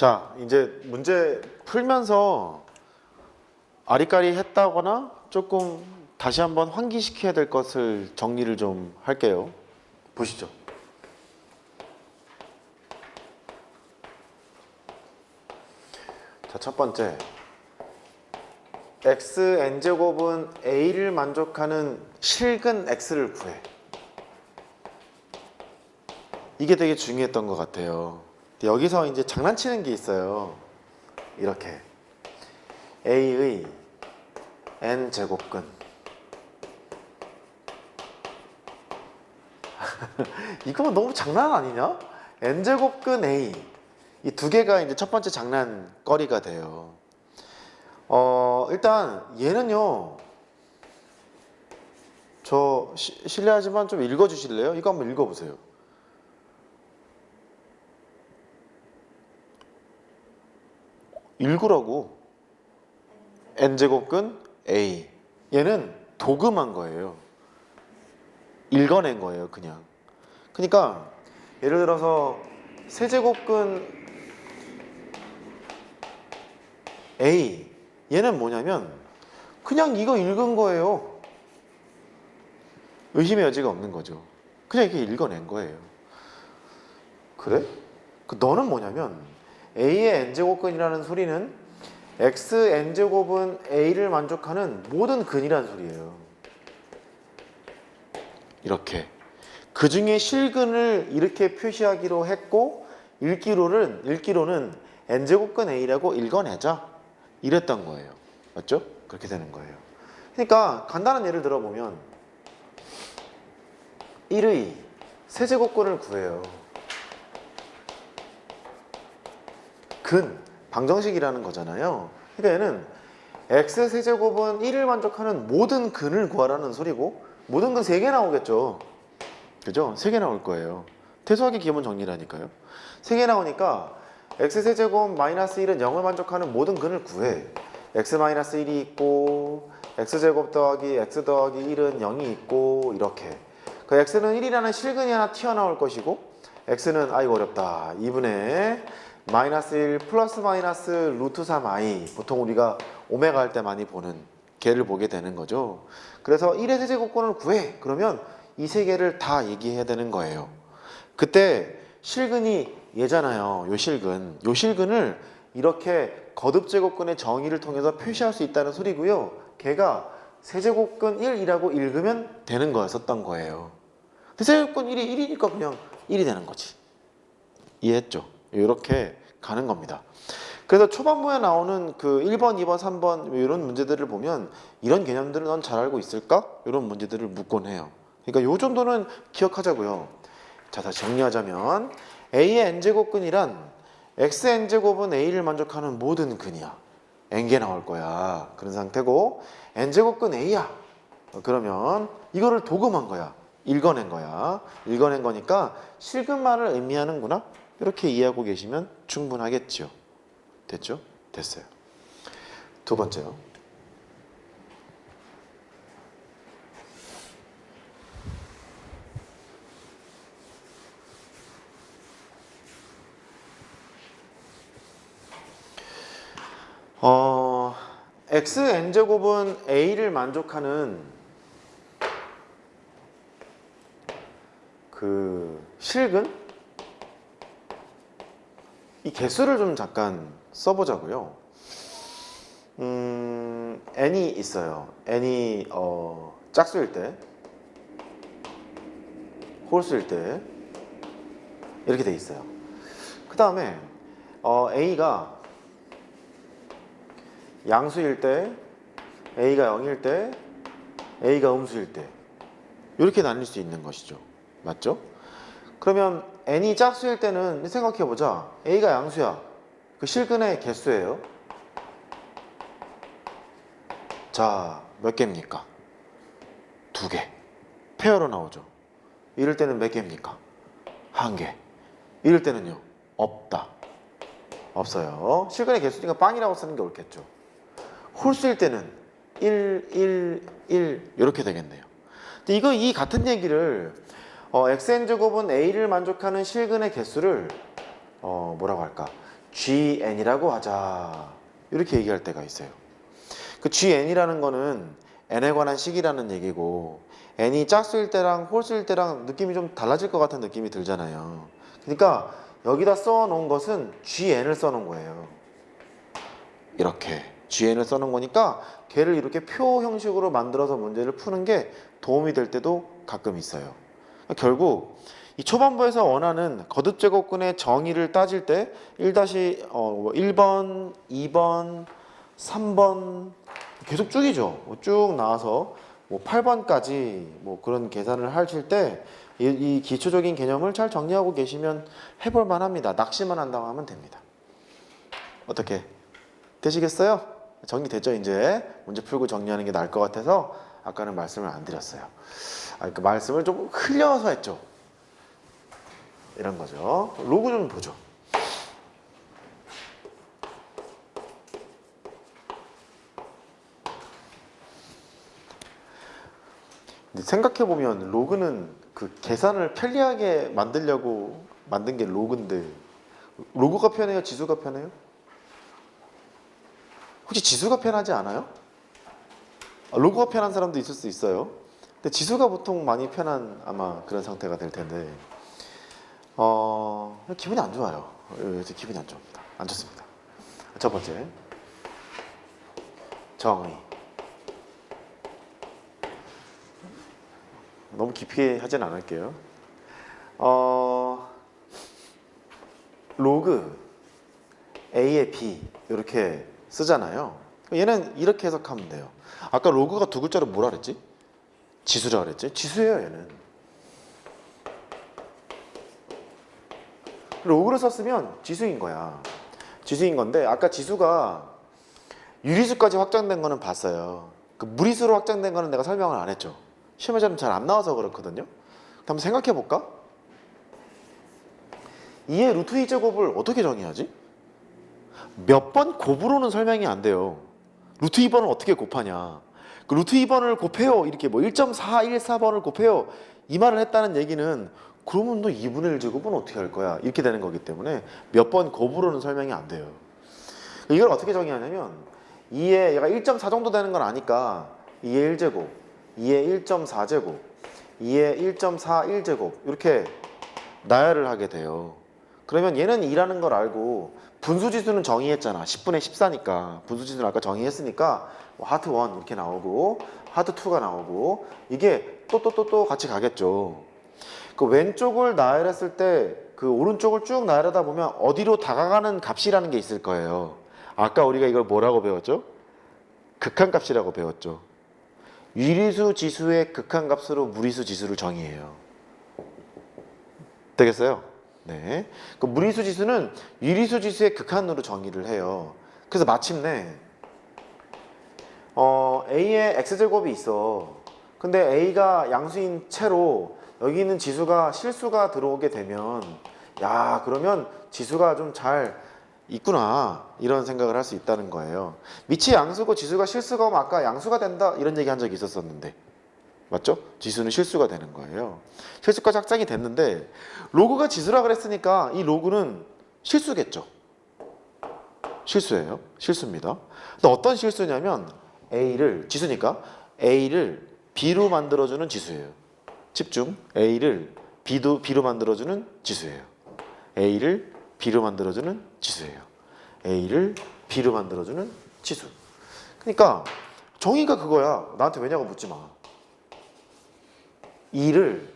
자, 이제 문제 풀면서 아리까리 했다거나 조금 다시 한번 환기시켜야 될 것을 정리를 좀 할게요. 보시죠. 자, 첫 번째. xn제곱은 a를 만족하는 실근 x를 구해. 이게 되게 중요했던 것 같아요. 여기서 이제 장난치는 게 있어요. 이렇게 a의 n제곱근 이거 너무 장난 아니냐? n제곱근 a 이 두 개가 이제 첫 번째 장난거리가 돼요. 일단 얘는요, 저 실례하지만 좀 읽어주실래요? 이거 한번 읽어보세요. 읽으라고. n제곱근 a. 얘는 도금한 거예요. 읽어낸 거예요, 그냥. 그러니까 예를 들어서 세제곱근 a. 얘는 뭐냐면 그냥 이거 읽은 거예요. 의심의 여지가 없는 거죠. 그냥 이렇게 읽어낸 거예요. 그래? 너는 뭐냐면 a의 n제곱근이라는 소리는 xn제곱은 a를 만족하는 모든 근이라는 소리예요. 이렇게 그 중에 실근을 이렇게 표시하기로 했고 읽기로는 n제곱근 a라고 읽어내자 이랬던 거예요. 맞죠? 그렇게 되는 거예요. 그러니까 간단한 예를 들어보면 1의 세제곱근을 구해요. 근, 방정식이라는 거잖아요. 그러니까 얘는 x세제곱은 1을 만족하는 모든 근을 구하라는 소리고, 모든 근 3개 나오겠죠. 그죠? 3개 나올 거예요. 태수학의 기본 정리라니까요. 3개 나오니까 x세제곱 마이너스 1은 0을 만족하는 모든 근을 구해. x 마이너스 1이 있고 x제곱 더하기 x 더하기 1은 0이 있고 이렇게. 그 x는 1이라는 실근이 하나 튀어나올 것이고, x는 아이고 어렵다 2분의 마이너스 1 플러스 마이너스 루트 3i, 보통 우리가 오메가 할 때 많이 보는 걔를 보게 되는 거죠. 그래서 1의 세제곱근을 구해. 그러면 이 세 개를 다 얘기해야 되는 거예요. 그때 실근이 얘잖아요. 요 실근을 이렇게 거듭제곱근의 정의를 통해서 표시할 수 있다는 소리고요. 걔가 세제곱근 1이라고 읽으면 되는 거였었던 거예요. 세제곱근 1이 1이니까 그냥 1이 되는 거지. 이해했죠? 이렇게 가는 겁니다. 그래서 초반부에 나오는 그 1번, 2번, 3번 이런 문제들을 보면 이런 개념들을 넌 잘 알고 있을까? 이런 문제들을 묻곤 해요. 그러니까 요 정도는 기억하자고요. 자, 다시 정리하자면 a의 n제곱근이란 xn제곱은 a를 만족하는 모든 근이야. n개 나올 거야. 그런 상태고 n제곱근 a야. 그러면 이거를 도금한 거야. 읽어낸 거야. 읽어낸 거니까 실근만을 의미하는구나. 이렇게 이해하고 계시면 충분하겠죠. 됐죠? 됐어요. 두 번째요. xn제곱은 a를 만족하는 그 실근? 이 개수를 좀 잠깐 써보자고요. n이 있어요. n이 짝수일 때, 홀수일 때 이렇게 돼 있어요. 그 다음에 a가 양수일 때, a가 0일 때, a가 음수일 때 이렇게 나뉠 수 있는 것이죠. 맞죠? 그러면 n이 짝수일 때는 생각해보자. a가 양수야. 그 실근의 개수예요. 자, 몇 개입니까? 2개. 페어로 나오죠. 이럴 때는 몇 개입니까? 1개. 이럴 때는요? 없다. 없어요. 실근의 개수니까 빵이라고 쓰는 게 옳겠죠. 홀수일 때는 1 이렇게 되겠네요. 근데 이 같은 얘기를 xn제곱은 a를 만족하는 실근의 개수를 뭐라고 할까? GN이라고 하자. 이렇게 얘기할 때가 있어요. 그 GN이라는 거는 n에 관한 식이라는 얘기고 n이 짝수일 때랑 홀수일 때랑 느낌이 좀 달라질 것 같은 느낌이 들잖아요. 그러니까 여기다 써놓은 것은 GN을 써놓은 거예요. 이렇게 GN을 써놓은 거니까 걔를 이렇게 표 형식으로 만들어서 문제를 푸는 게 도움이 될 때도 가끔 있어요. 결국 이 초반부에서 원하는 거듭제곱근의 정의를 따질 때 1번, 2번, 3번 계속 쭉이죠. 쭉 나와서 8번까지 그런 계산을 하실 때 이 기초적인 개념을 잘 정리하고 계시면 해볼 만합니다. 낚시만 한다고 하면 됩니다. 어떻게 되시겠어요? 정리됐죠? 이제 문제 풀고 정리하는 게 나을 것 같아서 아까는 말씀을 안 드렸어요. 그 말씀을 좀 흘려서 했죠. 이런 거죠. 로그 좀 보죠. 생각해보면 로그는 그 계산을 편리하게 만들려고 만든 게 로그인데 로그가 편해요? 지수가 편해요? 혹시 지수가 편하지 않아요? 로그가 편한 사람도 있을 수 있어요. 근데 지수가 보통 많이 편한 아마 그런 상태가 될 텐데 기분이 안 좋아요. 기분이 안 좋습니다. 안 좋습니다. 첫 번째 정의. 너무 깊이 하진 않을게요. 로그 A의 B 이렇게 쓰잖아요. 얘는 이렇게 해석하면 돼요. 아까 로그가 두 글자로 뭐라 그랬지? 지수라 그랬지? 지수예요 얘는. 로그를 썼으면 지수인 거야. 지수인 건데 아까 지수가 유리수까지 확장된 거는 봤어요. 그 무리수로 확장된 거는 내가 설명을 안 했죠. 시험에서는 잘 안 나와서 그렇거든요. 한번 생각해 볼까? 2의 루트 2제곱을 어떻게 정의하지? 몇 번 곱으로는 설명이 안 돼요. 루트 2번을 어떻게 곱하냐? 그 루트 2번을 곱해요. 이렇게 1.414번을 곱해요. 이 말을 했다는 얘기는 그러면 너 2분의 1제곱은 어떻게 할 거야? 이렇게 되는 거기 때문에 몇 번 곱으로는 설명이 안 돼요. 이걸 어떻게 정의하냐면 2에 얘가 1.4 정도 되는 건 아니까 2의 1제곱, 2의 1.4제곱, 2의 1.41제곱 이렇게 나열을 하게 돼요. 그러면 얘는 2라는 걸 알고 분수지수는 정의했잖아. 10분의 14니까 분수지수는 아까 정의했으니까 하트 1 이렇게 나오고 하트 2가 나오고 이게 또 같이 가겠죠. 그 왼쪽을 나열했을 때 그 오른쪽을 쭉 나열하다 보면 어디로 다가가는 값이라는 게 있을 거예요. 아까 우리가 이걸 뭐라고 배웠죠? 극한값이라고 배웠죠. 유리수 지수의 극한값으로 무리수 지수를 정의해요. 되겠어요? 네. 그 무리수 지수는 유리수 지수의 극한으로 정의를 해요. 그래서 마침내 A의 X제곱이 있어. 근데 A가 양수인 채로 여기 있는 지수가 실수가 들어오게 되면 야 그러면 지수가 좀 잘 있구나 이런 생각을 할 수 있다는 거예요. 밑이 양수고 지수가 실수가 오면 아까 양수가 된다 이런 얘기 한 적이 있었었는데 맞죠? 지수는 실수가 되는 거예요. 실수까지 확장이 됐는데 로그가 지수라 그랬으니까 이 로그는 실수겠죠. 실수예요. 실수입니다. 근데 어떤 실수냐면 A를 지수니까 A를 B로 만들어주는 지수예요. 집중. A를 B로 만들어주는 지수예요. A를 B로 만들어주는 지수예요. A를 B로 만들어주는 지수. 그러니까 정의가 그거야. 나한테 왜냐고 묻지 마. 2를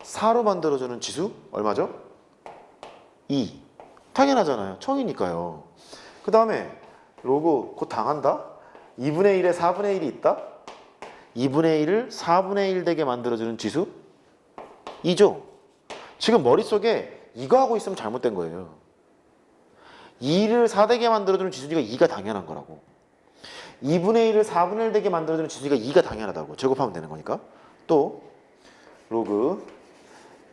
4로 만들어주는 지수 얼마죠? 2. 당연하잖아요. 정의니까요. 그 다음에 로그 곧 당한다? 2분의 1에 4분의 1이 있다? 2분의 1을 4분의 1 되게 만들어주는 지수? 2죠. 지금 머릿속에 이거 하고 있으면 잘못된 거예요. 2를 4 되게 만들어주는 지수니까 2가 당연한 거라고. 2분의 1을 4분의 1 되게 만들어주는 지수니까 2가 당연하다고. 제곱하면 되는 거니까. 또 로그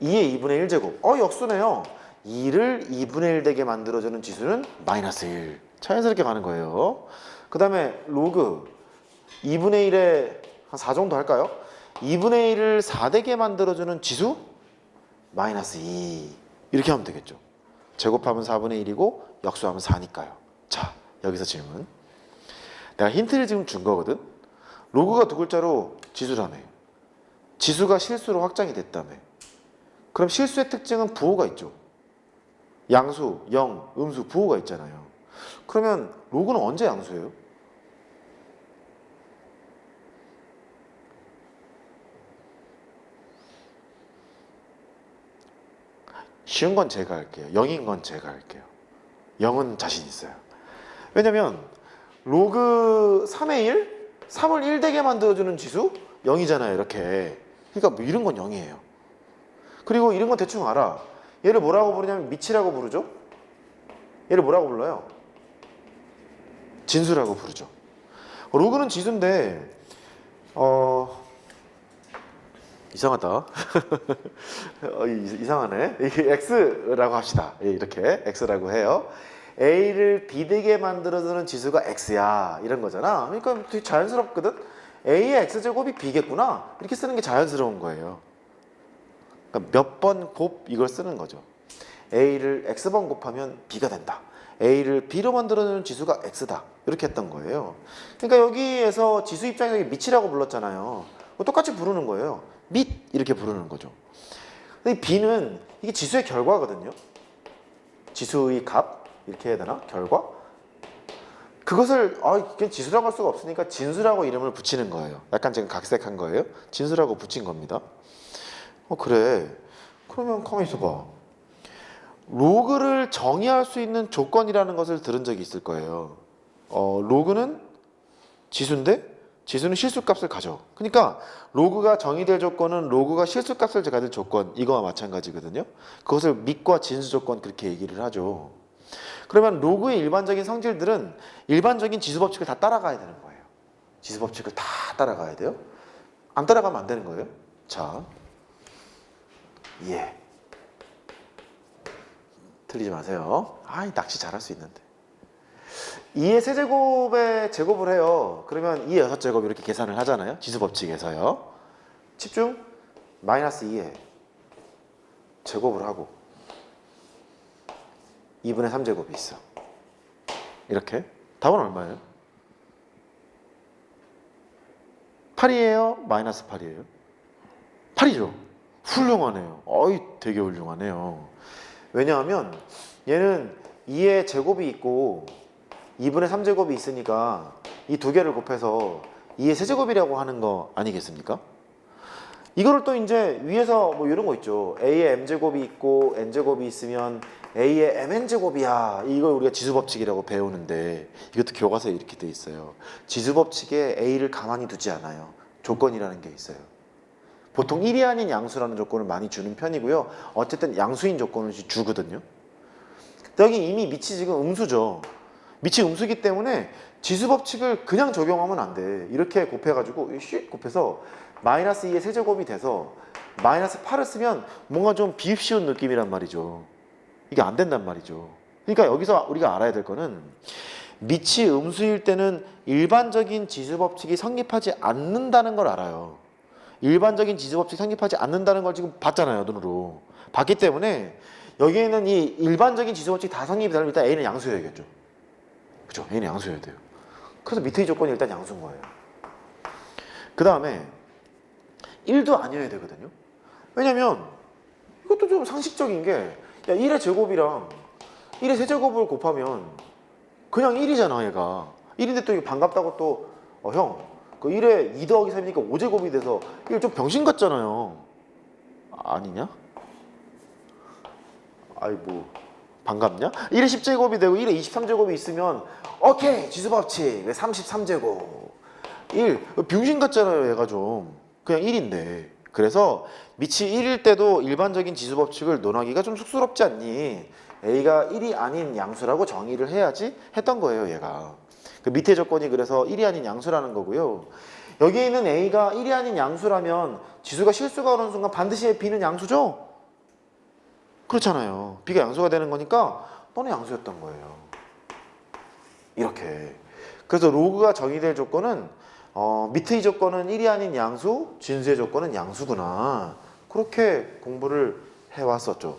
2의 2분의 1제곱. 역수네요. 2를 2분의 1 되게 만들어주는 지수는 마이너스 1. 자연스럽게 가는 거예요. 그 다음에 로그 2분의 1에 한 4 정도 할까요? 2분의 1을 4 되게 만들어주는 지수? 마이너스 2. 이렇게 하면 되겠죠. 제곱하면 4분의 1이고 역수하면 4니까요. 자, 여기서 질문. 내가 힌트를 지금 준 거거든. 로그가 두 글자로 지수라며. 지수가 실수로 확장이 됐다며. 그럼 실수의 특징은 부호가 있죠. 양수, 영, 음수, 부호가 있잖아요. 그러면 로그는 언제 양수예요? 쉬운 건 제가 할게요. 0인 건 제가 할게요. 0은 자신 있어요. 왜냐면 로그 3의 1? 3을 1 되게 만들어주는 지수? 0이잖아요. 이렇게. 그러니까 뭐 이런 건 0이에요. 그리고 이런 건 대충 알아. 얘를 뭐라고 부르냐면 미치라고 부르죠. 얘를 뭐라고 불러요? 진수라고 부르죠. 로그는 지수인데 이상하다. 이상하네. 이게 x라고 합시다. 이렇게 x라고 해요. a를 b되게 만들어주는 지수가 x야 이런 거잖아. 그러니까 되게 자연스럽거든. a의 x제곱이 b겠구나 이렇게 쓰는 게 자연스러운 거예요. 그러니까 몇 번 곱 이걸 쓰는 거죠. a를 x번 곱하면 b가 된다. a를 b로 만들어주는 지수가 x다 이렇게 했던 거예요. 그러니까 여기에서 지수 입장에서 밑이라고 불렀잖아요. 똑같이 부르는 거예요. 밑 이렇게 부르는 거죠. 근데 b는 이게 지수의 결과거든요. 지수의 값 이렇게 해야 되나? 결과? 그것을 이게 지수라고 할 수가 없으니까 진수라고 이름을 붙이는 거예요. 약간 지금 각색한 거예요. 진수라고 붙인 겁니다. 그래. 그러면 가만히 있어봐. 로그를 정의할 수 있는 조건이라는 것을 들은 적이 있을 거예요. 로그는 지수인데 지수는 실수값을 가져. 그러니까 로그가 정의될 조건은 로그가 실수값을 가질 조건 이거와 마찬가지거든요. 그것을 밑과 진수 조건 그렇게 얘기를 하죠. 그러면 로그의 일반적인 성질들은 일반적인 지수 법칙을 다 따라가야 되는 거예요. 지수 법칙을 다 따라가야 돼요. 안 따라가면 안 되는 거예요. 자, 예. 틀리지 마세요. 낚시 잘할 수 있는데. 2의 세제곱에 제곱을 해요. 그러면 2의 6제곱 이렇게 계산을 하잖아요. 지수법칙에서요. 집중. 마이너스 2에 제곱을 하고 2분의 3제곱이 있어. 이렇게. 답은 얼마예요? 8이에요? 마이너스 8이에요? 8이죠. 훌륭하네요. 되게 훌륭하네요. 왜냐하면 얘는 2의 제곱이 있고 2분의 3제곱이 있으니까 이 두 개를 곱해서 2의 세제곱이라고 하는 거 아니겠습니까? 이거를 또 이제 위에서 뭐 이런 거 있죠. a의 m제곱이 있고 n제곱이 있으면 a의 mn제곱이야. 이걸 우리가 지수법칙이라고 배우는데 이것도 교과서에 이렇게 돼 있어요. 지수법칙에 a를 가만히 두지 않아요. 조건이라는 게 있어요. 보통 1이 아닌 양수라는 조건을 많이 주는 편이고요. 어쨌든 양수인 조건을 주거든요. 여기 이미 밑이 지금 음수죠. 밑이 음수기 때문에 지수법칙을 그냥 적용하면 안 돼. 이렇게 곱해가지고 씩 곱해서 마이너스 2의 세제곱이 돼서 마이너스 8을 쓰면 뭔가 좀 비읍쉬운 느낌이란 말이죠. 이게 안 된단 말이죠. 그러니까 여기서 우리가 알아야 될 거는 밑이 음수일 때는 일반적인 지수법칙이 성립하지 않는다는 걸 알아요. 일반적인 지수법칙이 성립하지 않는다는 걸 지금 봤잖아요. 눈으로. 봤기 때문에 여기에는 이 일반적인 지수법칙이 다 성립이 되려면 일단 A는 양수여야겠죠. 그죠? A는 양수여야 돼요. 그래서 밑의 조건이 일단 양수인 거예요. 그 다음에 1도 아니어야 되거든요. 왜냐면 이것도 좀 상식적인 게 1의 제곱이랑 1의 세제곱을 곱하면 그냥 1이잖아 얘가. 1인데 또 이게 반갑다고 또 형 그 1에 2 더하기 3이니까 5제곱이 돼서 이게 좀 병신 같잖아요. 아니냐? 뭐 반갑냐? 1에 10제곱이 되고 1에 23제곱이 있으면 오케이 지수법칙 왜 33제곱 1 병신 같잖아요. 얘가 좀 그냥 1인데 그래서 밑이 1일 때도 일반적인 지수법칙을 논하기가 좀 쑥스럽지 않니? A가 1이 아닌 양수라고 정의를 해야지 했던 거예요. 얘가 그 밑에 조건이 그래서 1이 아닌 양수라는 거고요. 여기에 있는 A가 1이 아닌 양수라면 지수가 실수가 오는 순간 반드시 B는 양수죠? 그렇잖아요. B가 양수가 되는 거니까 너는 양수였던 거예요. 이렇게. 그래서 로그가 정의될 조건은 밑의 조건은 1이 아닌 양수, 진수의 조건은 양수구나. 그렇게 공부를 해왔었죠.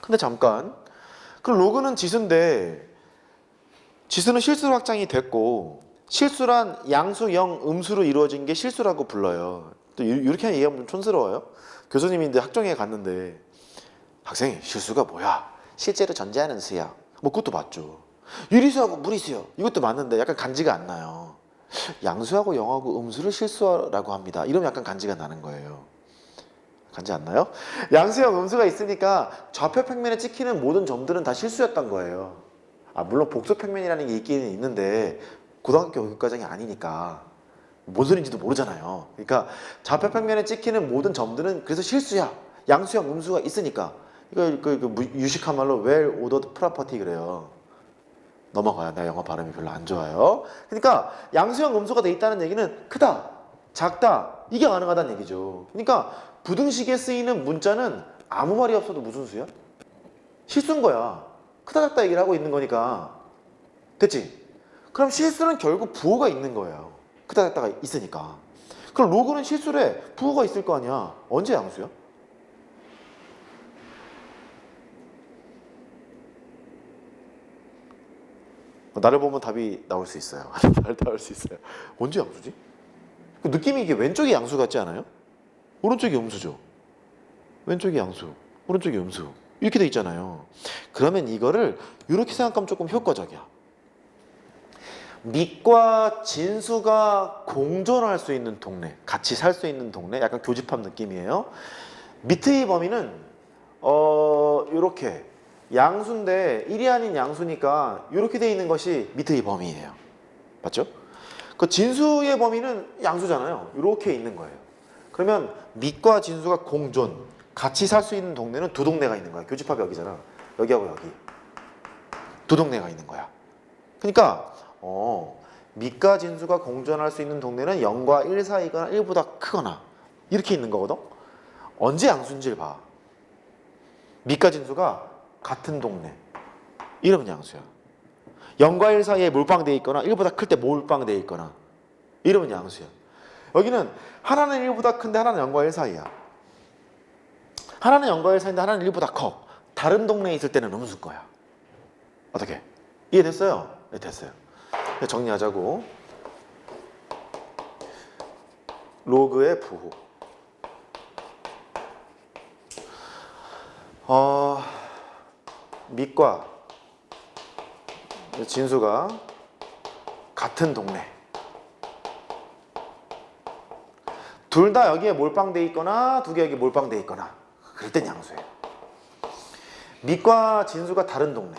근데 잠깐, 그럼 로그는 지수인데 지수는 실수로 확장이 됐고 실수란 양수 0 음수로 이루어진 게 실수라고 불러요. 또 이렇게 얘기하면 좀 촌스러워요. 교수님인데 학종에 갔는데 학생이 실수가 뭐야? 실제로 존재하는 수야. 뭐 그것도 맞죠. 유리수하고 무리수요. 이것도 맞는데 약간 간지가 안 나요. 양수하고 0하고 음수를 실수라고 합니다. 이러면 약간 간지가 나는 거예요. 간지 안 나요? 양수형 음수가 있으니까 좌표 평면에 찍히는 모든 점들은 다 실수였던 거예요. 물론 복수 평면이라는 게 있기는 있는데 고등학교 교육과정이 아니니까 뭔 소린지도 모르잖아요. 그러니까 좌표 평면에 찍히는 모든 점들은 그래서 실수야. 양수형 음수가 있으니까. 이거 유식한 말로 well ordered property 그래요. 넘어가요. 나 영어 발음이 별로 안 좋아요. 그러니까 양수형 음수가 돼 있다는 얘기는 크다, 작다 이게 가능하다는 얘기죠. 그러니까 부등식에 쓰이는 문자는 아무 말이 없어도 무슨 수야? 실수인 거야. 크다 작다 얘기를 하고 있는 거니까. 됐지? 그럼 실수는 결국 부호가 있는 거예요. 크다 작다가 있으니까. 그럼 로그는 실수래. 부호가 있을 거 아니야. 언제 양수야? 나를 보면 답이 나올 수 있어요. 나올 수 있어요. 언제 양수지? 느낌이 이게 왼쪽이 양수 같지 않아요? 오른쪽이 음수죠. 왼쪽이 양수, 오른쪽이 음수. 이렇게 돼 있잖아요. 그러면 이거를 이렇게 생각하면 조금 효과적이야. 밑과 진수가 공존할 수 있는 동네, 같이 살 수 있는 동네, 약간 교집합 느낌이에요. 밑의 범위는 이렇게 양수인데 1이 아닌 양수니까 이렇게 돼 있는 것이 밑의 범위예요. 맞죠? 그 진수의 범위는 양수잖아요. 이렇게 있는 거예요. 그러면 밑과 진수가 공존, 같이 살 수 있는 동네는 두 동네가 있는 거야. 교집합이 여기잖아. 여기하고 여기. 두 동네가 있는 거야. 그러니까 밑과 진수가 공존할 수 있는 동네는 0과 1 사이거나 1보다 크거나 이렇게 있는 거거든. 언제 양수인지를 봐. 밑과 진수가 같은 동네. 이러면 양수야. 0과 1 사이에 몰빵되어 있거나 1보다 클 때 몰빵되어 있거나 이러면 양수야. 여기는 하나는 1보다 큰데 하나는 0과 1 사이야. 하나는 0과 1 사이인데 하나는 1보다 커. 다른 동네에 있을 때는 음수일 거야. 어떻게? 이해됐어요? 네, 됐어요. 정리하자고. 로그의 부호. 밑과 진수가 같은 동네. 둘 다 여기에 몰빵돼 있거나 두 개 여기 몰빵돼 있거나 그럴 땐 양수예요. 밑과 진수가 다른 동네.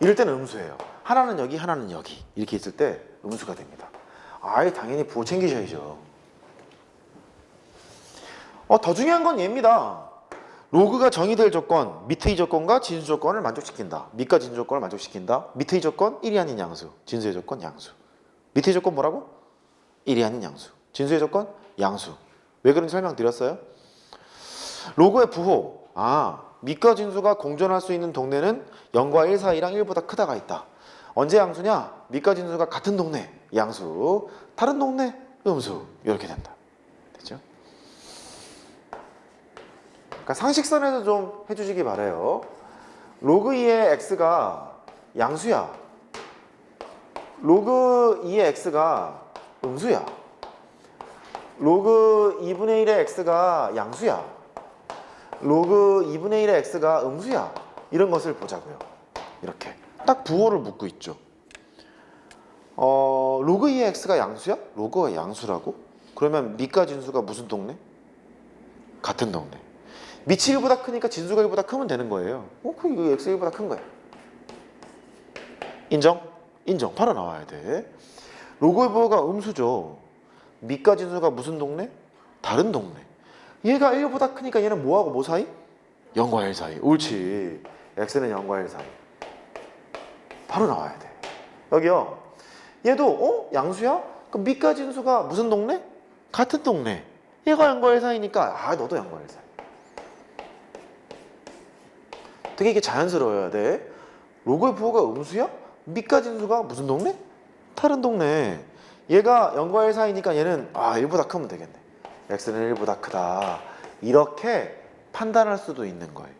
이럴 때는 음수예요. 하나는 여기, 하나는 여기. 이렇게 있을 때 음수가 됩니다. 당연히 부호 챙기셔야죠. 더 중요한 건 얘입니다. 로그가 정의될 조건, 밑의 조건과 진수 조건을 만족시킨다. 밑과 진수 조건을 만족시킨다. 밑의 조건 1이 아닌 양수, 진수의 조건 양수. 밑의 조건 뭐라고? 1이 아닌 양수. 진수의 조건 양수. 왜 그런지 설명드렸어요? 로그의 부호. 밑과 진수가 공존할 수 있는 동네는 0과 1 사이랑 1보다 크다가 있다. 언제 양수냐? 밑과 진수가 같은 동네 양수, 다른 동네 음수. 이렇게 된다. 됐죠? 그러니까 상식선에서 좀 해주시기 바래요. 로그 2의 x가 양수야. 로그 2의 x가 음수야. 로그 2분의 1의 x가 양수야. 로그 2분의 1의 x가 음수야. 이런 것을 보자고요. 이렇게 딱 부호를 묻고 있죠. 로그 2의 x가 양수야? 로그가 양수라고? 그러면 밑과 진수가 무슨 동네? 같은 동네. 밑이 1보다 크니까 진수가 1보다 크면 되는 거예요. 그럼 이거 x 1보다 큰 거야. 인정? 인정. 바로 나와야 돼. 로그의 부호가 음수죠. 밑과 진수가 무슨 동네? 다른 동네. 얘가 1보다 크니까 얘는 뭐하고 뭐 사이? 0과 1 사이. 옳지. x는 0과 1 사이. 바로 나와야 돼. 여기요. 얘도 양수야? 그럼 밑과 진수가 무슨 동네? 같은 동네. 얘가 0과 1 사이니까 너도 0과 1 사이. 되게 이게 자연스러워야 돼. 로그의 부호가 음수야? 밑과 진수가 무슨 동네? 다른 동네. 얘가 0과 1 사이니까 얘는 1보다 크면 되겠네. x는 1보다 크다. 이렇게 판단할 수도 있는 거예요.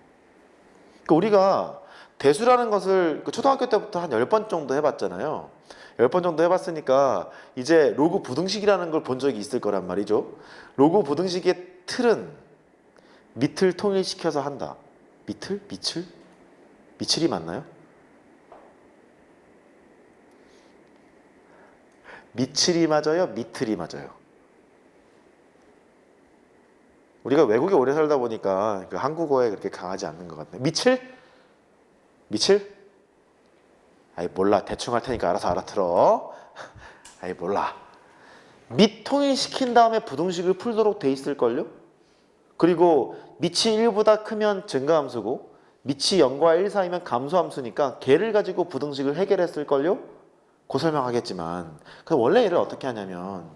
그러니까 우리가 대수라는 것을 초등학교 때부터 한 10번 정도 해봤잖아요. 10번 정도 해봤으니까 이제 로그 부등식이라는 걸 본 적이 있을 거란 말이죠. 로그 부등식의 틀은 밑을 통일시켜서 한다. 밑을? 밑을? 밑을이 맞나요? 밑을이 맞아요? 밑을이 맞아요? 우리가 외국에 오래 살다 보니까 그 한국어에 그렇게 강하지 않는 것 같네. 밑을? 밑을? 아이 몰라. 대충 할 테니까 알아서 알아들어. 아이 몰라. 밑 통일시킨 다음에 부등식을 풀도록 돼 있을걸요? 그리고 밑이 1보다 크면 증가함수고 밑이 0과 1 사이면 감소함수니까 걔를 가지고 부등식을 해결했을걸요? 곧 설명하겠지만 원래 얘를 어떻게 하냐면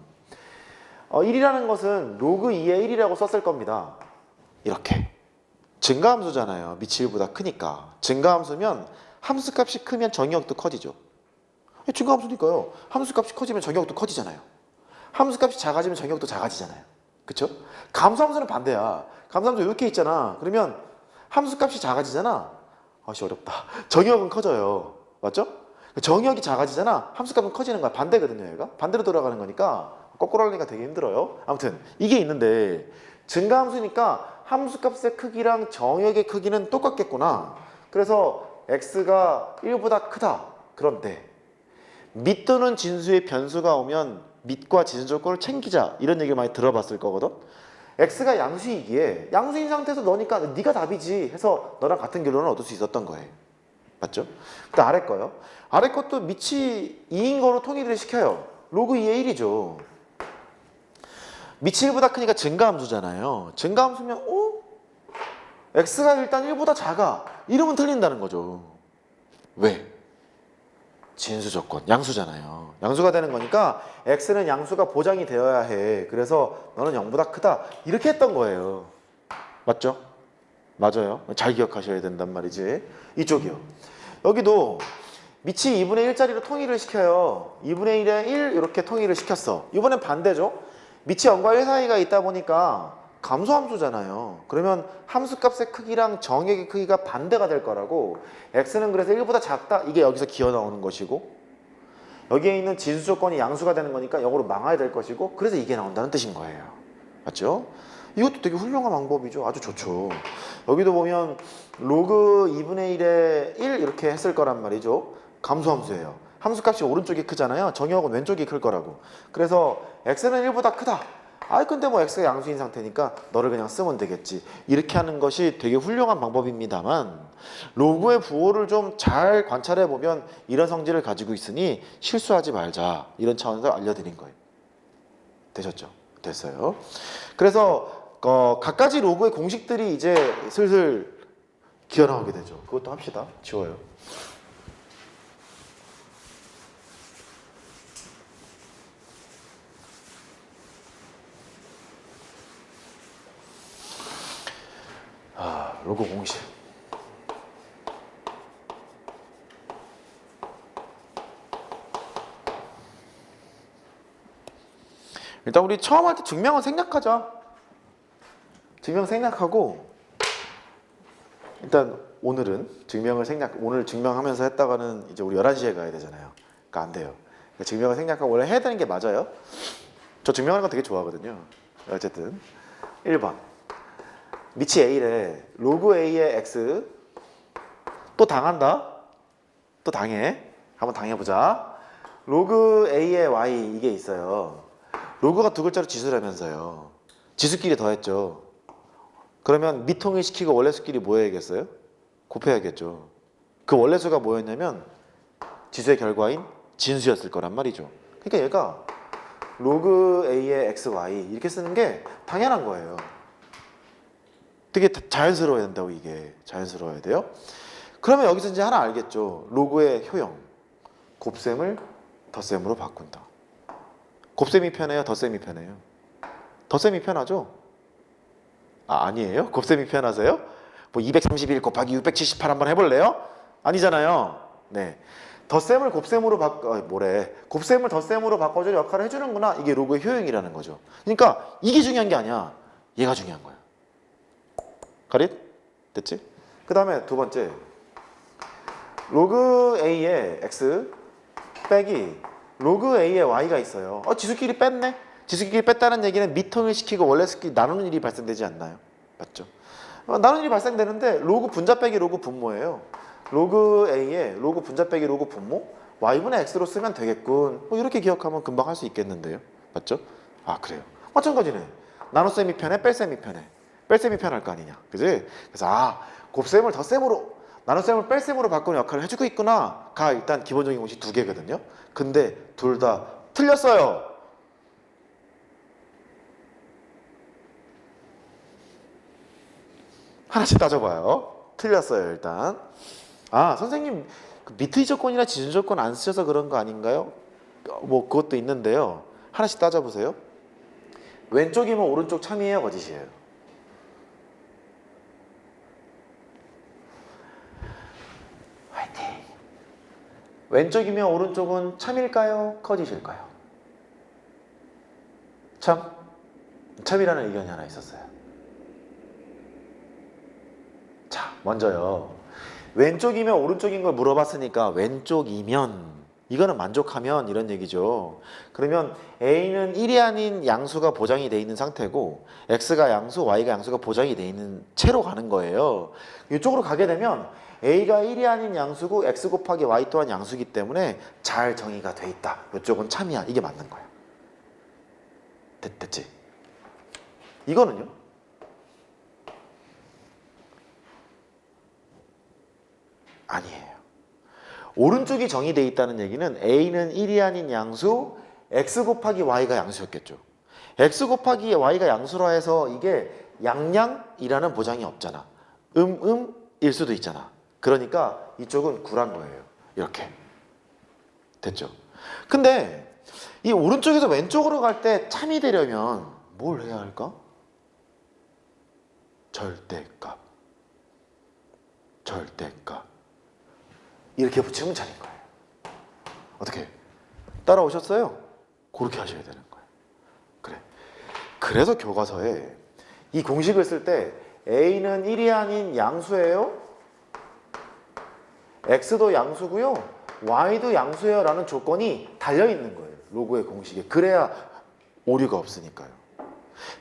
1이라는 것은 로그 2의 1이라고 썼을 겁니다. 이렇게 증가함수잖아요. 밑이 1보다 크니까. 증가함수면 함수값이 크면 정의역도 커지죠. 증가함수니까요. 함수값이 커지면 정의역도 커지잖아요. 함수값이 작아지면 정의역도 작아지잖아요. 그쵸? 감소함수는 반대야. 감소함수 이렇게 있잖아. 그러면 함수값이 작아지잖아. 아씨 어렵다. 정의역은 커져요. 맞죠? 정의역이 작아지잖아. 함수값은 커지는 거야. 반대거든요. 얘가. 반대로 돌아가는 거니까 거꾸로 하려니까 되게 힘들어요. 아무튼 이게 있는데 증가함수니까 함수값의 크기랑 정의역의 크기는 똑같겠구나. 그래서 x가 1보다 크다. 그런데 밑 또는 진수의 변수가 오면 밑과 진수 조건을 챙기자. 이런 얘기를 많이 들어봤을 거거든. x가 양수이기에 양수인 상태에서 너니까 네가 답이지 해서 너랑 같은 결론을 얻을 수 있었던 거예요. 맞죠? 또 아래 거요. 아래 것도 밑이 2인 거로 통일을 시켜요. 로그 2의 1이죠. 밑이 1보다 크니까 증가함수잖아요. 증가함수면 x가 일단 1보다 작아. 이러면 틀린다는 거죠. 왜? 진수 조건, 양수잖아요. 양수가 되는 거니까 x는 양수가 보장이 되어야 해. 그래서 너는 0보다 크다. 이렇게 했던 거예요. 맞죠? 맞아요. 잘 기억하셔야 된단 말이지. 이쪽이요. 여기도 밑이 2분의 1짜리로 통일을 시켜요. 2분의 1에 1 이렇게 통일을 시켰어. 이번엔 반대죠. 밑이 0과 1 사이가 있다 보니까 감소함수잖아요. 그러면 함수값의 크기랑 정의의 크기가 반대가 될 거라고. x는 그래서 1보다 작다. 이게 여기서 기어 나오는 것이고 여기에 있는 진수 조건이 양수가 되는 거니까 0으로 망해야 될 것이고 그래서 이게 나온다는 뜻인 거예요. 맞죠? 이것도 되게 훌륭한 방법이죠. 아주 좋죠. 여기도 보면 로그 2분의 1에 1 이렇게 했을 거란 말이죠. 감소함수예요. 함수값이 오른쪽이 크잖아요. 정의역은 왼쪽이 클 거라고. 그래서 x는 1보다 크다. 아이 근데 뭐 x가 양수인 상태니까 너를 그냥 쓰면 되겠지. 이렇게 하는 것이 되게 훌륭한 방법입니다만 로그의 부호를 좀 잘 관찰해 보면 이런 성질을 가지고 있으니 실수하지 말자. 이런 차원에서 알려드린 거예요. 되셨죠? 됐어요. 그래서 각가지 로그의 공식들이 이제 슬슬 기어 나오게 되죠. 그것도 합시다. 지워요. 로그 공식. 일단 우리 처음 할 때 증명은 생략하자. 증명 생략하고 일단 오늘 증명하면서 했다가는 이제 우리 11시에 가야 되잖아요. 그러니까 안 돼요. 그러니까 증명을 생략하고 원래 해야 되는 게 맞아요. 저 증명하는 거 되게 좋아하거든요. 어쨌든 1번 밑이 A래. 로그 A의 X 또 당한다. 또 당해. 한번 당해보자. 로그 A의 Y 이게 있어요. 로그가 두 글자로 지수라면서요. 지수끼리 더했죠. 그러면 밑통일 시키고 원래수끼리 뭐 해야겠어요? 곱해야겠죠. 그 원래수가 뭐였냐면 지수의 결과인 진수였을 거란 말이죠. 그러니까 얘가 로그 A의 XY 이렇게 쓰는 게 당연한 거예요. 되게 자연스러워야 된다고. 이게 자연스러워야 돼요. 그러면 여기서 이제 하나 알겠죠. 로그의 효용. 곱셈을 덧셈으로 바꾼다. 곱셈이 편해요? 덧셈이 편해요? 덧셈이 편하죠? 아니에요? 곱셈이 편하세요? 뭐 231 곱하기 678 한번 해볼래요? 아니잖아요. 네. 덧셈을 곱셈으로 곱셈을 덧셈으로 바꿔줄 역할을 해주는구나. 이게 로그의 효용이라는 거죠. 그러니까 이게 중요한 게 아니야. 얘가 중요한 거야. 가릿? 됐지? 그 다음에 두 번째 로그 a의 x 빼기 로그 a의 y가 있어요. 지수끼리 뺐네? 지수끼리 뺐다는 얘기는 미통일 시키고 원래 스끼리 나누는 일이 발생되지 않나요? 맞죠? 나누는 일이 발생되는데 로그 분자 빼기 로그 분모예요. 로그 a의 로그 분자 빼기 로그 분모 y분의 x로 쓰면 되겠군. 이렇게 기억하면 금방 할 수 있겠는데요. 맞죠? 그래요. 마찬가지네. 나눗셈이 편해? 뺄셈이 편해? 뺄셈이 편할 거 아니냐. 그지? 그래서 곱셈을 덧셈으로 나눗셈을 뺄셈으로 바꾸는 역할을 해주고 있구나 가 일단 기본적인 공식 두 개거든요. 근데 둘 다 틀렸어요. 하나씩 따져봐요. 틀렸어요 일단. 선생님 그 미트이 조건이나 지수 조건 안 쓰셔서 그런 거 아닌가요? 뭐 그것도 있는데요. 하나씩 따져보세요. 왼쪽이면 오른쪽 참이에요 거짓이에요? 화이팅. 왼쪽이면 오른쪽은 참일까요? 거짓일까요? 참이라는 의견이 하나 있었어요. 자, 먼저요. 왼쪽이면 오른쪽인 걸 물어봤으니까 왼쪽이면 이거는 만족하면 이런 얘기죠. 그러면 A는 1이 아닌 양수가 보장이 돼 있는 상태고 X가 양수, Y가 양수가 보장이 돼 있는 채로 가는 거예요. 이쪽으로 가게 되면 A가 1이 아닌 양수고 X 곱하기 Y 또한 양수이기 때문에 잘 정의가 돼 있다. 이쪽은 참이야. 이게 맞는 거야. 됐지? 이거는요? 아니에요. 오른쪽이 정의되어 있다는 얘기는 A는 1이 아닌 양수, X 곱하기 Y가 양수였겠죠. X 곱하기 Y가 양수라 해서 이게 양양이라는 보장이 없잖아. 일 수도 있잖아. 그러니까 이쪽은 구란 거예요. 이렇게. 됐죠? 근데 이 오른쪽에서 왼쪽으로 갈 때 참이 되려면 뭘 해야 할까? 절대값. 이렇게 붙이면 참인 거예요. 어떻게? 따라오셨어요? 그렇게 하셔야 되는 거예요. 그래. 그래서 교과서에 이 공식을 쓸 때 A는 1이 아닌 양수예요. X도 양수고요. Y도 양수예요 라는 조건이 달려있는 거예요. 로그의 공식에. 그래야 오류가 없으니까요.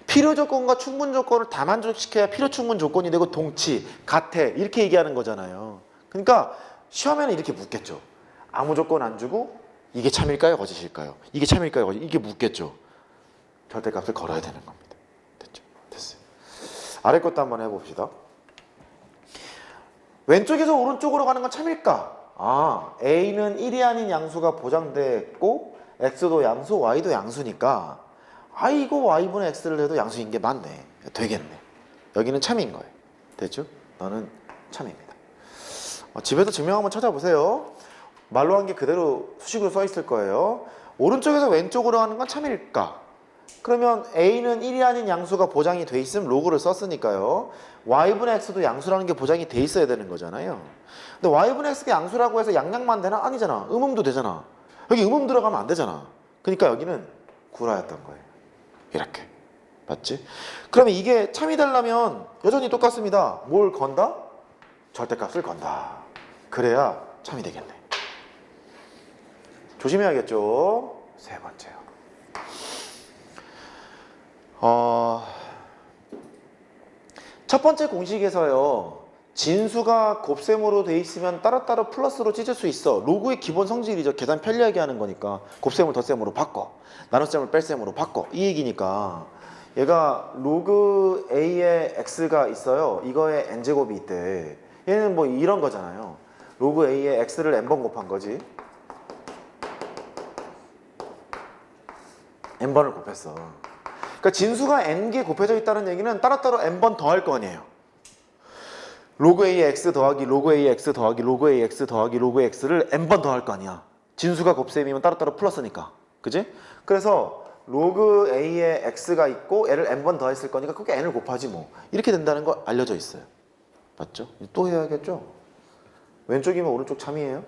필요 조건과 충분 조건을 다 만족시켜야 필요 충분 조건이 되고 동치, 같아 이렇게 얘기하는 거잖아요. 그러니까 시험에는 이렇게 묻겠죠. 아무 조건 안 주고 이게 참일까요? 거짓일까요? 이게 참일까요? 거짓? 이게 묻겠죠. 절대값을 걸어야 되는 겁니다. 됐죠? 됐어요. 아래 것도 한번 해봅시다. 왼쪽에서 오른쪽으로 가는 건 참일까? A는 1이 아닌 양수가 보장됐고 X도 양수, Y도 양수니까 이거 Y분의 X를 해도 양수인 게 맞네. 되겠네. 여기는 참인 거예요. 됐죠? 너는 참입니다. 집에서 증명 한번 찾아보세요. 말로 한 게 그대로 수식으로 써 있을 거예요. 오른쪽에서 왼쪽으로 가는 건 참일까? 그러면 A는 1이 아닌 양수가 보장이 돼 있음 로그를 썼으니까요. Y분의 X도 양수라는 게 보장이 돼 있어야 되는 거잖아요. 근데 Y분의 X가 양수라고 해서 양양만 되나? 아니잖아. 음음도 되잖아. 여기 음음 들어가면 안 되잖아. 그러니까 여기는 구라였던 거예요. 이렇게. 맞지? 그러면 이게 참이 되려면 여전히 똑같습니다. 뭘 건다? 절대값을 건다. 그래야 참이 되겠네. 조심해야겠죠. 세 번째요. 첫 번째 공식에서요. 진수가 곱셈으로 돼 있으면 따로따로 플러스로 찢을 수 있어. 로그의 기본 성질이죠. 계산 편리하게 하는 거니까. 곱셈을 덧셈으로 바꿔. 나눗셈을 뺄셈으로 바꿔. 이 얘기니까 얘가 로그 a의 x가 있어요. 이거에 n제곱이 있대. 얘는 뭐 이런 거잖아요. 로그 a의 x를 n번 곱한 거지. n번을 곱했어. 그러니까 진수가 n개 곱해져 있다는 얘기는 따로따로 n번 더할 거 아니에요. 로그 a의 x 더하기 로그 a의 x 더하기 로그 a의 x 더하기 로그 x를 n번 더할 거 아니야. 진수가 곱셈이면 따로따로 플러스니까. 그지? 그래서 로그 a의 x가 있고 얘를 n번 더했을 거니까 그게 n을 곱하지 뭐. 이렇게 된다는 거 알려져 있어요. 맞죠? 또 해야겠죠? 왼쪽이면 오른쪽 참이에요?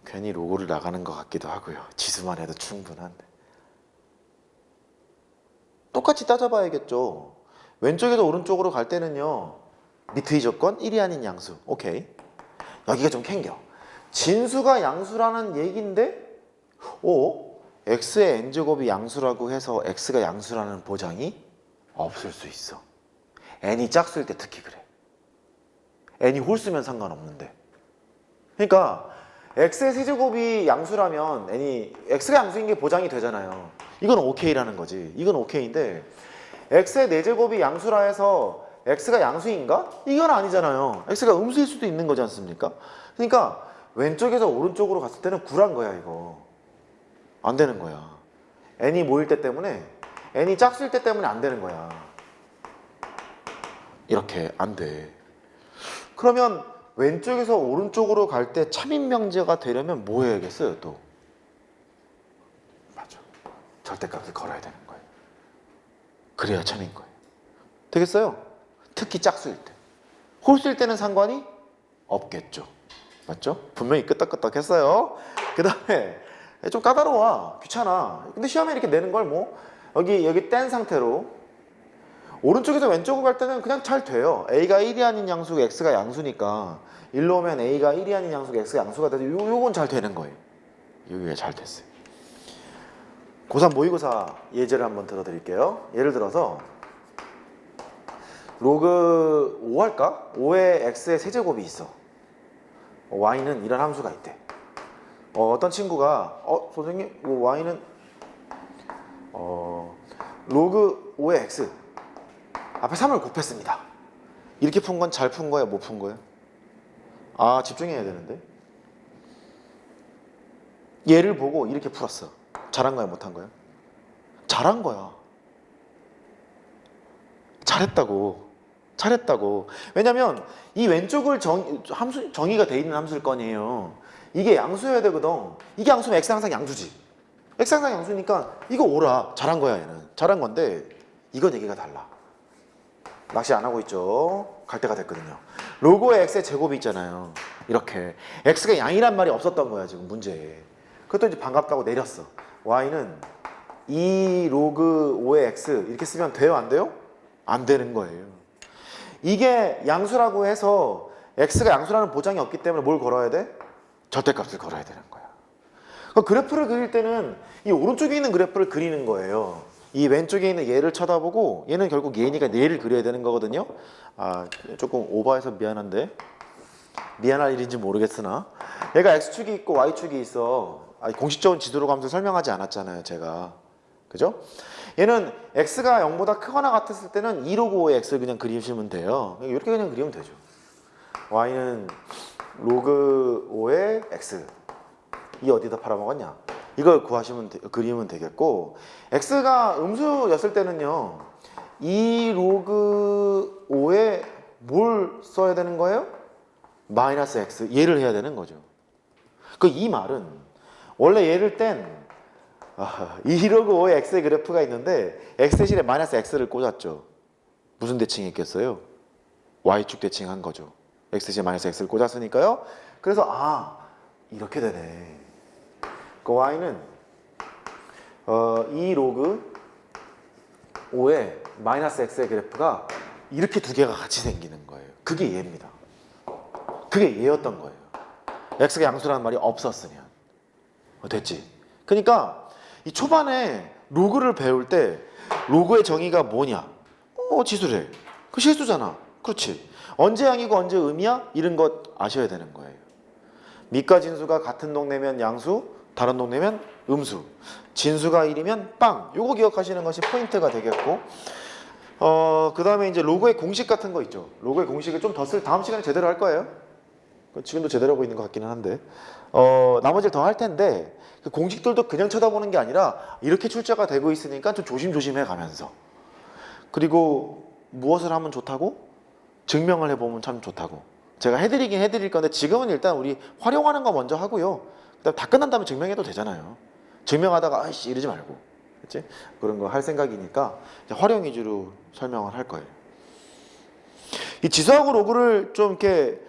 괜히 로고를 나가는 것 같기도 하고요. 지수만 해도 충분한데. 똑같이 따져봐야겠죠. 왼쪽에서 오른쪽으로 갈 때는요. 밑의 조건 1이 아닌 양수. 오케이. 여기가 좀 캥겨. 진수가 양수라는 얘기인데 x의 n제곱이 양수라고 해서 x가 양수라는 보장이 없을 수 있어. n이 짝수일 때 특히 그래. n이 홀수면 상관없는데. 그러니까 x의 세제곱이 양수라면 x가 양수인 게 보장이 되잖아요. 이건 오케이라는 거지. 이건 오케이인데 x의 4제곱이 양수라 해서 x가 양수인가? 이건 아니잖아요. x가 음수일 수도 있는 거지 않습니까? 그러니까 왼쪽에서 오른쪽으로 갔을 때는 구란 거야 이거. 안 되는 거야. n이 모일 때 때문에 n이 짝수일 때 때문에 안 되는 거야. 이렇게 안 돼. 그러면 왼쪽에서 오른쪽으로 갈 때 참인명제가 되려면 뭐 해야겠어요 또? 맞아. 절대값을 걸어야 되는 거예요. 그래야 참인 거예요. 되겠어요? 특히 짝수일 때. 홀수일 때는 상관이 없겠죠. 맞죠? 분명히 끄떡끄떡 했어요. 그 다음에 좀 까다로워. 귀찮아. 근데 시험에 이렇게 내는 걸 뭐 여기 뗀 상태로 오른쪽에서 왼쪽으로 갈 때는 그냥 잘 돼요. a가 1이 아닌 양수고 x가 양수니까 일로 오면 a가 1이 아닌 양수고 x가 양수가 돼서 요건 잘 되는 거예요. 여기가 잘 됐어요. 고3 모의고사 예제를 한번 들어드릴게요. 예를 들어서 로그 5 할까? 5에 x의 세제곱이 있어. y는 이런 함수가 있대. 어떤 친구가 선생님 y는 로그 5의 x 앞에 3을 곱했습니다. 이렇게 푼 건 잘 푼 거예요? 못 푼 거예요? 아 집중해야 되는데. 얘를 보고 이렇게 풀었어. 잘한 거야 못한 거야? 잘한 거야. 잘했다고. 왜냐면 이 왼쪽을 함수 정의가 돼 있는 함수일 거 아니에요. 이게 양수여야 되거든. 이게 양수면 x 항상 양수지. x 항상 양수니까 이거 오라. 잘한 거야 얘는. 잘한 건데 이건 얘기가 달라. 낚시 안 하고 있죠. 갈 때가 됐거든요. 로그의 x의 제곱이 있잖아요. 이렇게 x가 양이란 말이 없었던 거야 지금 문제에. 그것도 이제 반갑다고 내렸어. y는 2 로그 5의 x 이렇게 쓰면 돼요 안 돼요? 안 되는 거예요. 이게 양수라고 해서 x가 양수라는 보장이 없기 때문에 뭘 걸어야 돼? 절대값을 걸어야 되는 거야. 그래프를 그릴 때는 이 오른쪽에 있는 그래프를 그리는 거예요. 이 왼쪽에 있는 얘를 쳐다보고 얘는 결국 얘니까 얘를 그려야 되는 거거든요. 조금 오버해서 미안한데 미안할 일인지 모르겠으나 얘가 x축이 있고 y축이 있어. 공식적인 지도로 가면서 설명하지 않았잖아요 제가. 그죠? 얘는 x가 0보다 크거나 같았을 때는 2 로그 5의 x를 그냥 그리시면 돼요. 이렇게 그냥 그리면 되죠. y는 로그 5의 x 이 어디다 팔아먹었냐? 이걸 그리면 되겠고 x가 음수였을 때는요 2 로그 5에 뭘 써야 되는 거예요? 마이너스 x 얘를 해야 되는 거죠. 이 말은 원래 얘를 뗀 2 로그 5의 x의 그래프가 있는데 x 대신에 마이너스 x를 꽂았죠. 무슨 대칭했겠어요? y축 대칭한 거죠. x 대신에 마이너스 x를 꽂았으니까요. 그래서 이렇게 되네. y는 2 로그 5의 마이너스 x의 그래프가 이렇게 두 개가 같이 생기는 거예요. 그게 얘입니다. 그게 얘였던 거예요. x가 양수라는 말이 없었으면. 됐지? 그러니까 이 초반에 로그를 배울 때 로그의 정의가 뭐냐? 지수래. 그 실수잖아. 그렇지. 언제 양이고 언제 음이야? 이런 것 아셔야 되는 거예요. 미과 진수가 같은 동네면 양수, 다른 동네면 음수. 진수가 1이면 빵. 요거 기억하시는 것이 포인트가 되겠고 그 다음에 이제 로그의 공식 같은 거 있죠. 로그의 공식을 좀 더 다음 시간에 제대로 할 거예요. 지금도 제대로 하고 있는 것 같기는 한데 나머지를 더 할 텐데 그 공식들도 그냥 쳐다보는 게 아니라 이렇게 출제가 되고 있으니까 좀 조심조심해 가면서 그리고 무엇을 하면 좋다고? 증명을 해보면 참 좋다고. 제가 해드리긴 해드릴 건데 지금은 일단 우리 활용하는 거 먼저 하고요. 그다음 다 끝난 다음에 증명해도 되잖아요. 증명하다가 아이씨 이러지 말고, 그치? 그런 거 할 생각이니까 활용 위주로 설명을 할 거예요. 이 지수하고 로그를 좀 이렇게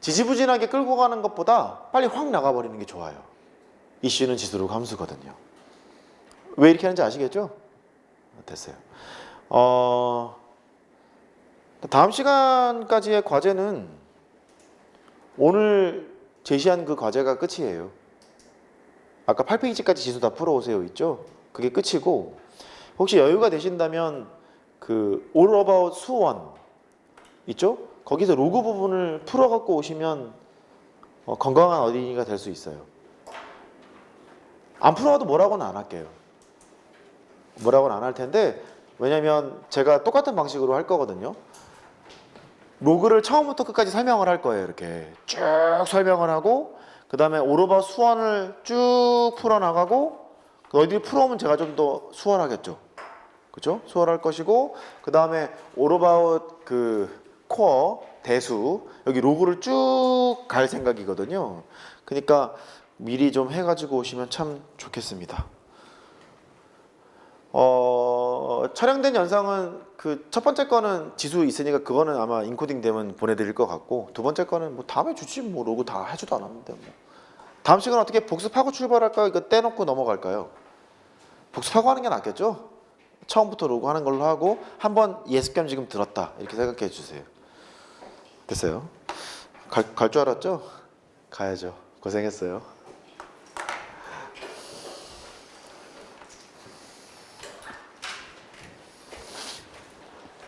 지지부진하게 끌고 가는 것보다 빨리 확 나가버리는 게 좋아요. 이슈는 지수로 함수거든요. 왜 이렇게 하는지 아시겠죠? 됐어요. 다음 시간까지의 과제는 오늘 제시한 그 과제가 끝이에요. 아까 8페이지까지 지수 다 풀어오세요 있죠? 그게 끝이고, 혹시 여유가 되신다면 그 all about 수원 있죠? 거기서 로그 부분을 풀어갖고 오시면 건강한 어린이가 될 수 있어요. 안 풀어와도 뭐라고는 안 할게요. 뭐라고는 안 할 텐데, 왜냐면 제가 똑같은 방식으로 할 거거든요. 로그를 처음부터 끝까지 설명을 할 거예요. 이렇게 쭉 설명을 하고, 그 다음에 오로바 수원을 쭉 풀어나가고, 너희들이 풀어오면 제가 좀 더 수월하겠죠. 그죠? 수월할 것이고, 그 다음에 오로바웃 그 코어 대수 여기 로그를 쭉 갈 생각이거든요. 그러니까 미리 좀 해가지고 오시면 참 좋겠습니다. 촬영된 영상은 그 첫 번째 거는 지수 있으니까 그거는 아마 인코딩 되면 보내드릴 것 같고, 두 번째 거는 뭐 다음에 주지, 뭐 로그 다 해주도 않았는데 뭐. 다음 시간 어떻게 복습하고 출발할까요? 이거 떼놓고 넘어갈까요? 복습하고 하는 게 낫겠죠? 처음부터 로그 하는 걸로 하고 한번 예습 겸 지금 들었다 이렇게 생각해 주세요. 됐어요? 갈 줄 알았죠? 가야죠. 고생했어요.